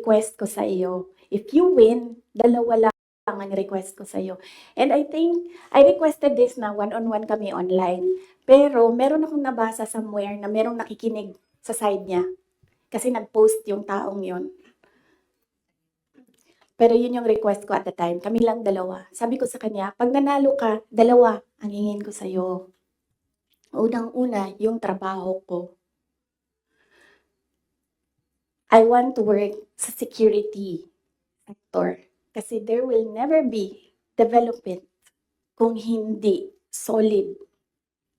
request ko sa iyo. If you win, dalawa lang ang request ko sa iyo. And I think, I requested this na one-on-one kami online. Pero meron akong nabasa somewhere na merong nakikinig sa side niya. Kasi nag-post yung taong yon. Pero yun yung request ko at the time. Kami lang dalawa. Sabi ko sa kanya, pag nanalo ka, dalawa ang hingin ko sa'yo. Unang-una, yung trabaho ko. I want to work sa security sector. Kasi there will never be development kung hindi solid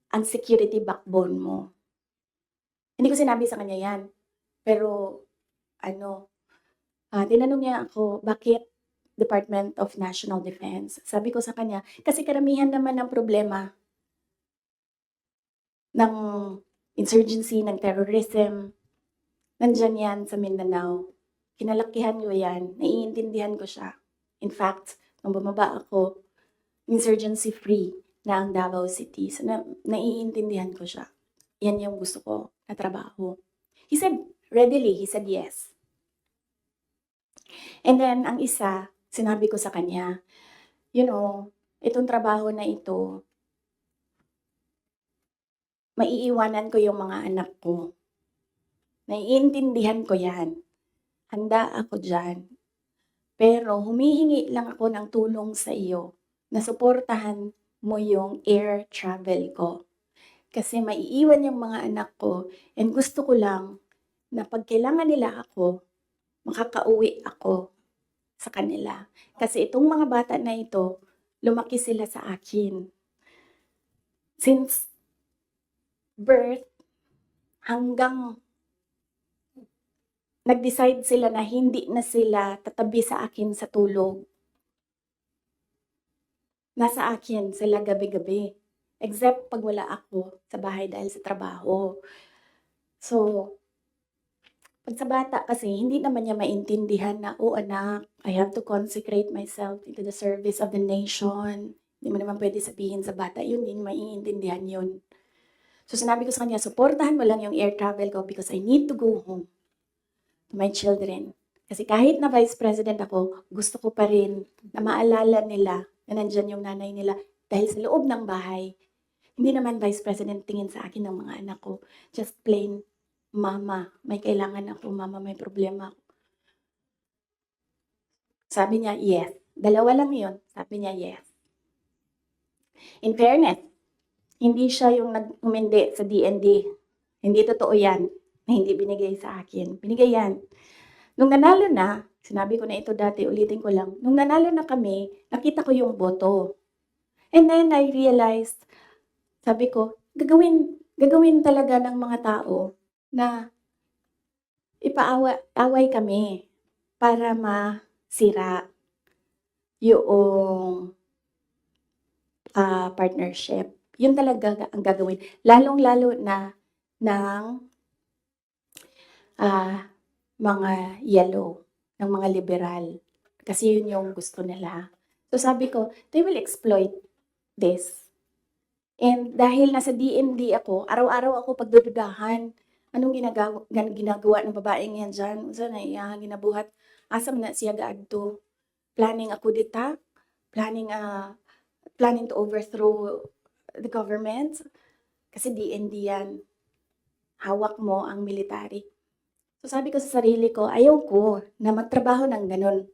ang security backbone mo. Hindi ko sinabi sa kanya yan. Pero, tinanong niya ako, bakit Department of National Defense? Sabi ko sa kanya, kasi karamihan naman ng problema ng insurgency, ng terrorism, nandyan yan sa Mindanao. Kinalakihan ko yan, naiintindihan ko siya. In fact, nung bumaba ako, insurgency-free na ang Davao City. So, naiintindihan ko siya. Yan yung gusto ko na trabaho. He said, readily, he said yes. And then, ang isa, sinabi ko sa kanya, itong trabaho na ito, maiiwanan ko yung mga anak ko. Naiintindihan ko yan. Handa ako dyan. Pero humihingi lang ako ng tulong sa iyo na suportahan mo yung air travel ko. Kasi maiiwan yung mga anak ko and gusto ko lang na pag kailangan nila ako, makakauwi ako sa kanila. Kasi itong mga bata na ito, lumaki sila sa akin. Since birth hanggang nag-decide sila na hindi na sila tatabi sa akin sa tulog. Nasa akin sila gabi-gabi. Except pag wala ako sa bahay dahil sa trabaho. So, pag sa bata kasi, hindi naman niya maintindihan na, oh anak, I have to consecrate myself into the service of the nation. Hindi mo naman pwede sabihin sa bata yun, hindi maiintindihan yun. So, sinabi ko sa kanya, supportahan mo lang yung air travel ko because I need to go home to my children. Kasi kahit na vice president ako, gusto ko pa rin na maalala nila na nandyan yung nanay nila dahil sa loob ng bahay. Hindi naman vice president tingin sa akin ng mga anak ko. Just plain, mama, may kailangan ako, mama, may problema ako. Sabi niya, yes. Dalawa lang yun. Sabi niya, yes. In fairness, hindi siya yung nag-umindi sa DND. Hindi totoo yan na hindi binigay sa akin. Binigay yan. Nung nanalo na, sinabi ko na ito dati, ulitin ko lang. Nung nanalo na kami, nakita ko yung boto. And then I realized, sabi ko, gagawin talaga ng mga tao na ipaaway kami para masira yung partnership. Yun talaga ang gagawin. Lalong-lalo na ng mga yellow, ng mga liberal. Kasi yun yung gusto nila. So sabi ko, they will exploit this. And dahil nasa DND ako, araw-araw ako pagdududahan. Anong ginagawa ng babaeng yan dyan? Unsa na iya ginabuhat? Asam na siya gaadto? Planning ako dita? Planning to overthrow the government? Kasi DND yan. Hawak mo ang military. So sabi ko sa sarili ko, ayaw ko na magtrabaho ng ganun.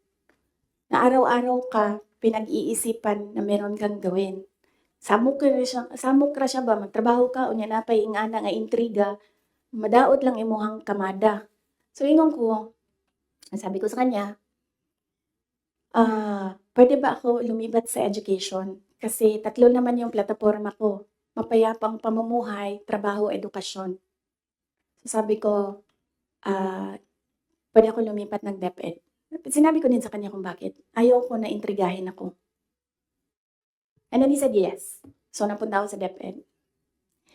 Na araw-araw ka pinag-iisipan na meron kang gawin. Samok ra siya ba magtrabaho ka unya napay ingana nga intriga, madaot lang imuhang kamada. So ingon ko, sabi ko sa kanya, pwede ba ako lumibat sa education? Kasi 3 naman yung plataporma ko, mapayapang pamumuhay, trabaho, edukasyon. So sabi ko, pwede ako lumipat ng DepEd. Sinabi ko din sa kanya kung bakit. Ayaw ko na intrigahin ako. And then he said yes. So, napunta ako sa DepEd.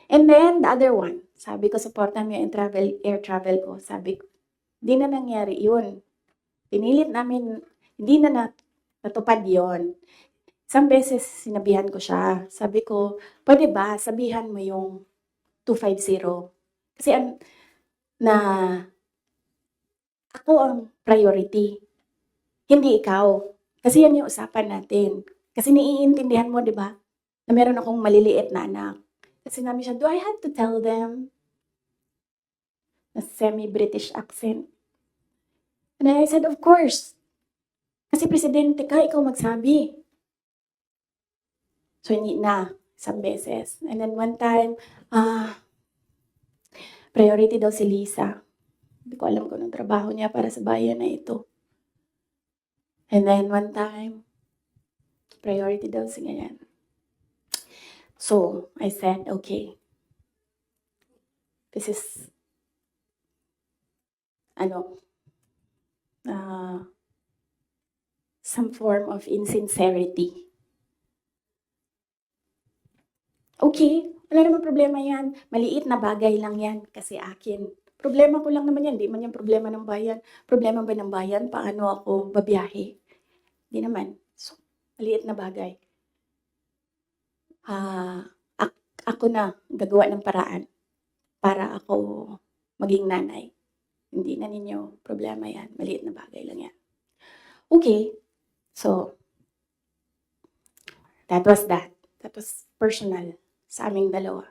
And then, the other one, sabi ko, supportan mo yung air travel ko. Sabi ko, di na nangyari yun. Pinilit namin, hindi na natupad yun. Isang beses, sinabihan ko siya. Sabi ko, pwede ba, sabihan mo yung 250? Kasi ako ang priority, hindi ikaw. Kasi yan yung usapan natin. Kasi naiintindihan mo, di ba? Na meron akong maliliit na anak. Kasi namin siya, do I have to tell them? Na semi-British accent. And I said, of course. Kasi presidente ka, ikaw magsabi. So, hindi na. Isang beses. And then one time, priority daw si Lisa. Hindi ko alam kung anong trabaho niya para sa bayan na ito. And then one time, priority daw si ganyan. So, I said, okay. This is, some form of insincerity. Okay, wala namang problema yan. Maliit na bagay lang yan kasi akin. Problema ko lang naman yan, di man yung problema ng bayan. Problema ba ng bayan, paano ako babiyahe? Di naman. So, maliit na bagay. Ako na gagawa ng paraan para ako maging nanay. Hindi na ninyo problema yan. Maliit na bagay lang yan. Okay, so, that was that. That was personal sa aming dalawa.